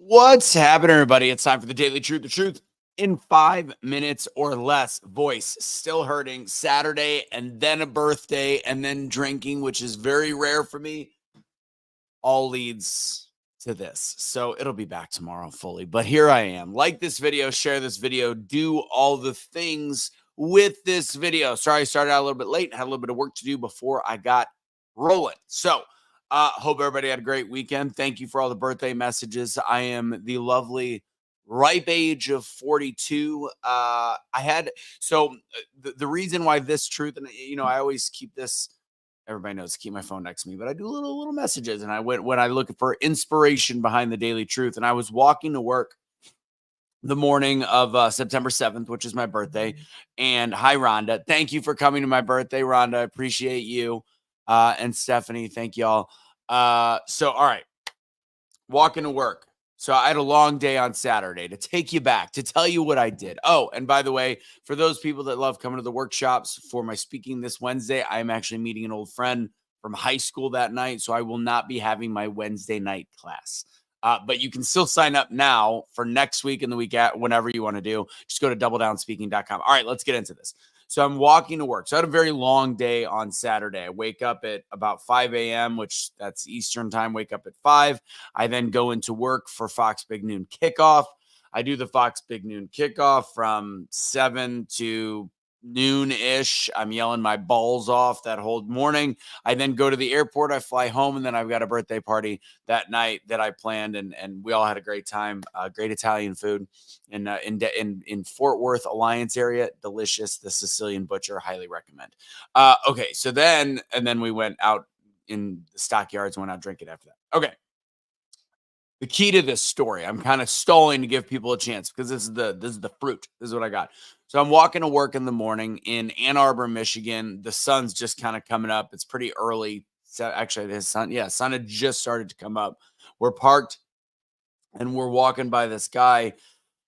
What's happening, everybody? It's time for the Daily Truth. The truth in 5 minutes or less. Voice still hurting. Saturday, and then a birthday, and then drinking, which is very rare for me. All leads to this. So it'll be back tomorrow fully. But here I am. Like this video, share this video, do all the things with this video. Sorry, I started out a little bit late. Had a little bit of work to do before I got rolling. So hope everybody had a great weekend. Thank you for all the birthday messages. I am the lovely ripe age of 42. The reason why this truth, and I always keep this. Everybody knows to keep my phone next to me, but I do little messages, and I went when I look for inspiration behind the daily truth. And I was walking to work the morning of September 7th, which is my birthday. And hi, Rhonda. Thank you for coming to my birthday, Rhonda. I appreciate you. And Stephanie, thank y'all. All right, walking to work. So I had a long day on Saturday to take you back, to tell you what I did. Oh, and by the way, for those people that love coming to the workshops for my speaking this Wednesday, I'm actually meeting an old friend from high school that night. So I will not be having my Wednesday night class. But you can still sign up now for next week and the week at whenever you want to do. Just go to doubledownspeaking.com. All right, let's get into this. So I'm walking to work. So I had a very long day on Saturday. I wake up at about 5 a.m., which that's Eastern time, wake up at 5. I then go into work for Fox Big Noon kickoff. I do the Fox Big Noon kickoff from 7 to noon-ish. I'm yelling my balls off that whole morning. I then go to the airport. I fly home, and then I've got a birthday party that night that I planned, and we all had a great time. Great Italian food in Fort Worth Alliance area. Delicious. The Sicilian Butcher, highly recommend. Okay, so then we went out in the stockyards, went out drinking after that. Okay. The key to this story, I'm kind of stalling to give people a chance because this is the fruit. This is what I got. So I'm walking to work in the morning in Ann Arbor, Michigan. The sun's just kind of coming up. It's pretty early. So actually, the sun had just started to come up. We're parked and we're walking by this guy.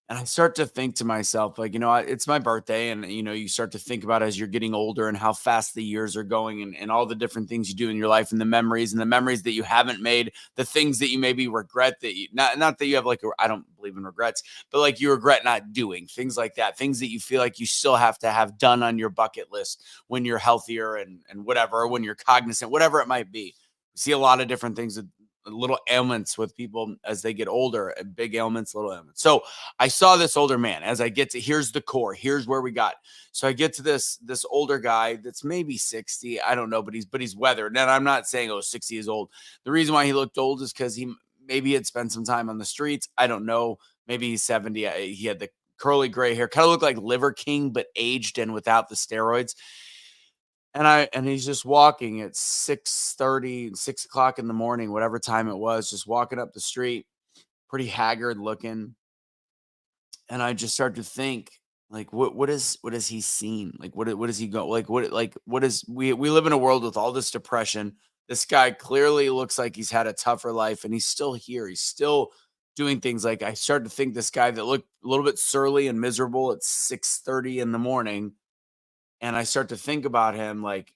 And I start to think to myself, like, it's my birthday. And, you start to think about as you're getting older and how fast the years are going and all the different things you do in your life and the memories that you haven't made, the things that you maybe regret that you, not that you have I don't believe in regrets, but like you regret not doing things like that, things that you feel like you still have to have done on your bucket list when you're healthier and whatever, when you're cognizant, whatever it might be. We see a lot of different things that little ailments with people as they get older, big ailments, little ailments. So I saw this older man as I get to, here's the core, here's where we got. So I get to this older guy that's maybe 60. I don't know, but he's weathered. And I'm not saying, 60 is old. The reason why he looked old is because he maybe had spent some time on the streets. I don't know. Maybe he's 70. He had the curly gray hair, kind of looked like Liver King, but aged and without the steroids. And he's just walking at 6:30, 6 o'clock in the morning, whatever time it was, just walking up the street, pretty haggard looking. And I just start to think, like, what is he seen? Like, what does he go? What is we live in a world with all this depression. This guy clearly looks like he's had a tougher life and he's still here. He's still doing things. Like, I started to think this guy that looked a little bit surly and miserable at 6:30 in the morning. And I start to think about him, like,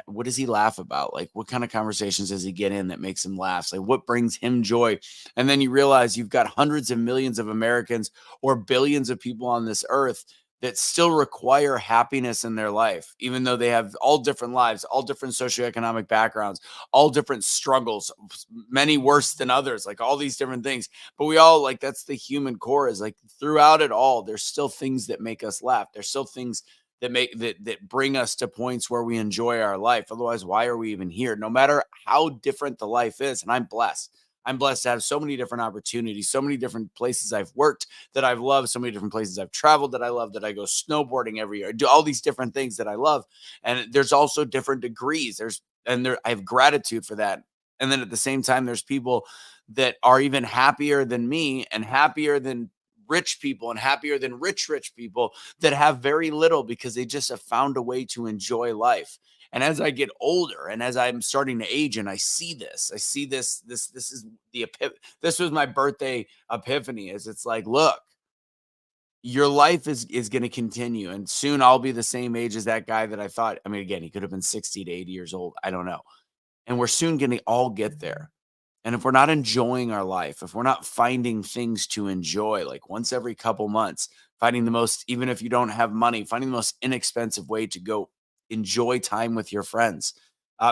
what does he laugh about? Like, what kind of conversations does he get in that makes him laugh? Like, what brings him joy? And then you realize you've got hundreds of millions of Americans or billions of people on this earth that still require happiness in their life, even though they have all different lives, all different socioeconomic backgrounds, all different struggles, many worse than others, like all these different things. But we all, like, that's the human core, is like throughout it all, there's still things that make us laugh. There's still things that bring us to points where we enjoy our life. Otherwise, why are we even here? No matter how different the life is. And I'm blessed. I'm blessed to have so many different opportunities, so many different places I've worked that I've loved, so many different places I've traveled that I love, that I go snowboarding every year, I do all these different things that I love. And there's also different degrees. I have gratitude for that. And then at the same time, there's people that are even happier than me and happier than rich people and happier than rich people that have very little because they just have found a way to enjoy life. And as I get older and as I'm starting to age and I see this is this was my birthday epiphany, is it's like, look, your life is going to continue, and soon I'll be the same age as that guy that I thought. I mean, again, he could have been 60 to 80 years old. I don't know. And we're soon going to all get there. And if we're not enjoying our life, if we're not finding things to enjoy, like once every couple months, finding the most, even if you don't have money, finding the most inexpensive way to go enjoy time with your friends.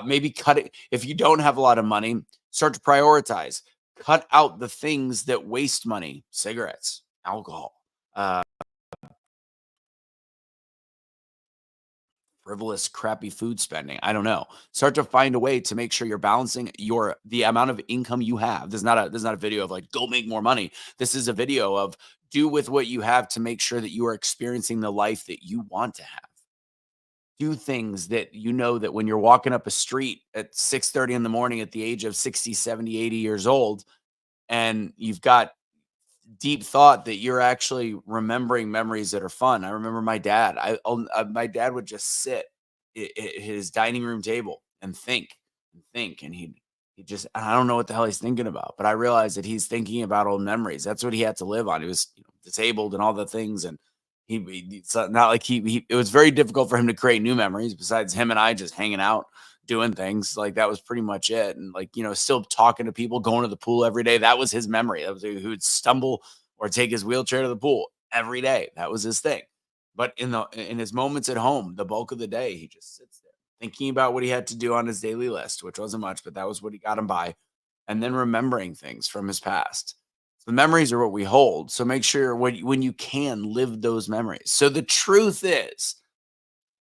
Maybe cut it. If you don't have a lot of money, start to prioritize. Cut out the things that waste money: cigarettes, alcohol, uh, frivolous, crappy food spending. I don't know. Start to find a way to make sure you're balancing the amount of income you have. This is not a video of like go make more money. This is a video of do with what you have to make sure that you are experiencing the life that you want to have. Do things that you know that when you're walking up a street at 6:30 in the morning at the age of 60, 70, 80 years old, and you've got deep thought that you're actually remembering memories that are fun. I remember my dad. My dad would just sit at his dining room table and think, and he just I don't know what the hell he's thinking about, but I realized that he's thinking about old memories. That's what he had to live on. He was disabled and all the things, and it's not like he. It was very difficult for him to create new memories. Besides him and I just hanging out, doing things like that was pretty much it. And like, still talking to people, going to the pool every day. That was his memory. That was who would stumble or take his wheelchair to the pool every day. That was his thing. But in his moments at home, the bulk of the day, he just sits there thinking about what he had to do on his daily list, which wasn't much, but that was what he got him by. And then remembering things from his past. The memories are what we hold. So make sure when you can live those memories. So the truth is,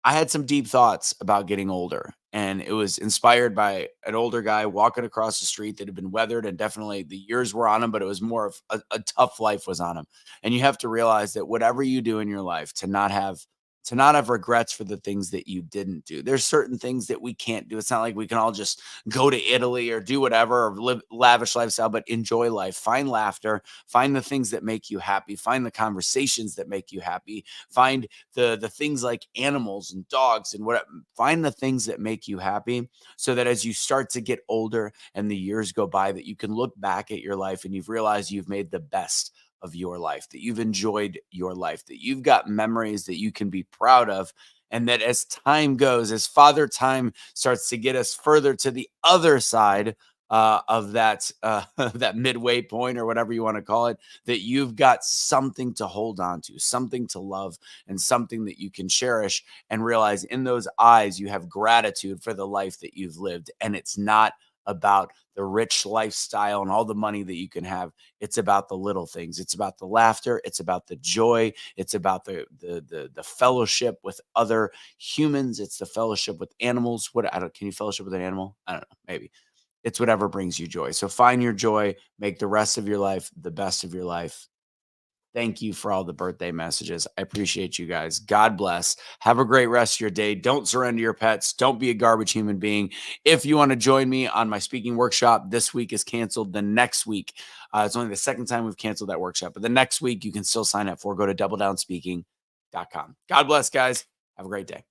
I had some deep thoughts about getting older, and it was inspired by an older guy walking across the street that had been weathered, and definitely the years were on him, but it was more of a tough life was on him. And you have to realize that whatever you do in your life, to not have regrets for the things that you didn't do. There's certain things that we can't do. It's not like we can all just go to Italy or do whatever or live lavish lifestyle, but enjoy life. Find laughter, find the things that make you happy, find the conversations that make you happy, find the things like animals and dogs and what find the things that make you happy, so that as you start to get older and the years go by, that you can look back at your life and you've realized you've made the best of your life, that you've enjoyed your life, that you've got memories that you can be proud of. And that as time goes, as Father Time starts to get us further to the other side of that that midway point or whatever you want to call it, that you've got something to hold on to, something to love, and something that you can cherish, and realize in those eyes you have gratitude for the life that you've lived. And it's not about the rich lifestyle and all the money that you can have. It's about the little things. It's about the laughter. It's about the joy. It's about the fellowship with other humans. It's the fellowship with animals. Can you fellowship with an animal? I don't know. Maybe it's whatever brings you joy. So find your joy, make the rest of your life the best of your life. Thank you for all the birthday messages. I appreciate you guys. God bless. Have a great rest of your day. Don't surrender your pets. Don't be a garbage human being. If you want to join me on my speaking workshop, this week is canceled. The next week, it's only the second time we've canceled that workshop, but the next week you can still sign up for. Go to doubledownspeaking.com. God bless, guys. Have a great day.